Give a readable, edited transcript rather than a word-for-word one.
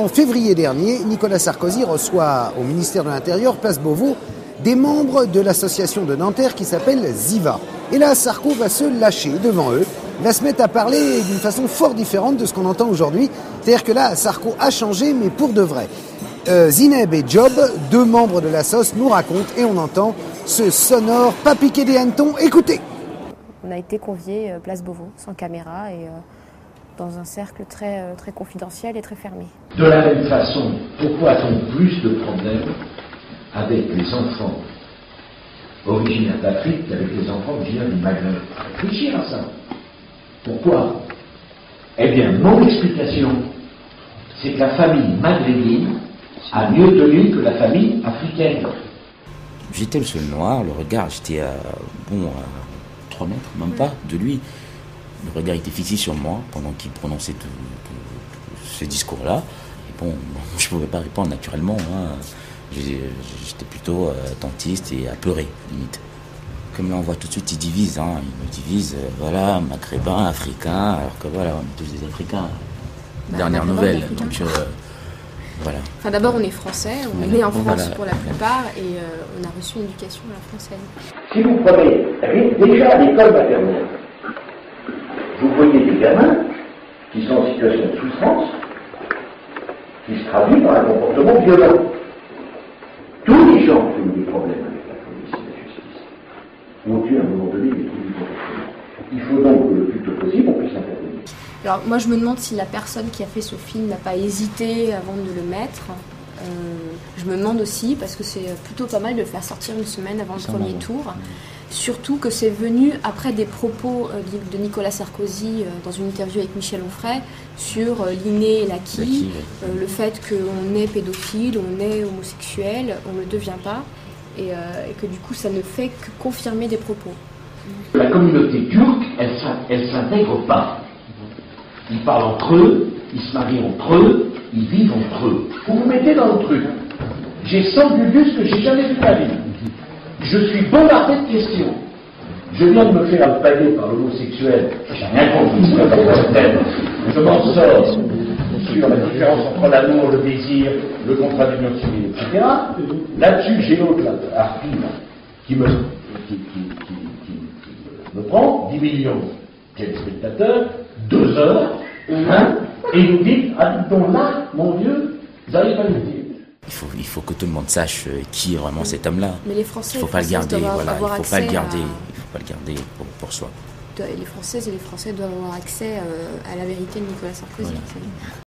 en février dernier, Nicolas Sarkozy reçoit au ministère de l'Intérieur, place Beauvau, des membres de l'association de Nanterre qui s'appelle Ziva. Et là, Sarko va se lâcher devant eux, va se mettre à parler d'une façon fort différente de ce qu'on entend aujourd'hui. C'est-à-dire que là, Sarko a changé, mais pour de vrai. Zineb et Job, deux membres de la SOS, nous racontent et on entend ce sonore pas piqué des hannetons. Écoutez. On a été conviés place Beauvau, sans caméra et dans un cercle très confidentiel et très fermé. De la même façon, pourquoi a-t-on plus de problèmes avec les enfants originaires d'Afrique qu'avec les enfants originaires du Maghreb? Réfléchir à ça. Pourquoi? Eh bien, mon explication, c'est que la famille maghrébine a mieux tenu que la famille africaine. J'étais le seul noir, le regard, j'étais à 3 mètres, même pas, de lui. Le regard était fixé sur moi pendant qu'il prononçait tout ce discours-là. Et bon, je ne pouvais pas répondre naturellement. Hein. J'étais plutôt attentiste et apeuré, limite. Comme là, on voit tout de suite, ils divisent. Hein. Ils me divisent, voilà, maghrébins, africains, alors que voilà, on est tous des Africains. Dernière nouvelle, donc voilà. Enfin, d'abord, on est français, on est né en France voilà, pour la plupart, et on a reçu une éducation à la française. Si vous prenez déjà à l'école maternelle, vous voyez des gamins qui sont en situation de souffrance, qui se traduit par un comportement violent. Tous les gens qui ont des problèmes avec la police et la justice ont eu à un moment donné des troubles du comportement. Il faut donc que le plus tôt possible on puisse intervenir. Alors moi je me demande si la personne qui a fait ce film n'a pas hésité avant de le mettre. Je me demande aussi, parce que c'est plutôt pas mal de le faire sortir une semaine avant le premier tour, surtout que c'est venu après des propos de Nicolas Sarkozy dans une interview avec Michel Onfray sur l'inné et l'acquis, le fait qu'on est pédophile, on est homosexuel, on ne le devient pas, et que du coup ça ne fait que confirmer des propos. La communauté turque, elle s'intègre pas. Ils parlent entre eux, ils se marient entre eux, ils vivent entre eux. Vous vous mettez dans le truc. J'ai 100 bulbus que j'ai jamais vu de ma vie. Je suis bombardé de questions. Je viens de me faire alpaguer par l'homosexuel. J'ai rien compris ce que c'est. Je m'en sors sur la différence entre l'amour, le désir, le contrat d'union civile, etc. Là-dessus, j'ai l'autre Arpine qui me prend 10 millions de téléspectateurs, 2 heures, et vous dites, habitons là, mon Dieu, vous n'allez pas le dire. Il faut que tout le monde sache qui est vraiment cet homme-là. Mais les Français, il ne faut pas le garder, voilà, il faut pas le garder, à... il faut pas le garder pour soi. Les Françaises et les Français doivent avoir accès à la vérité de Nicolas Sarkozy. Voilà.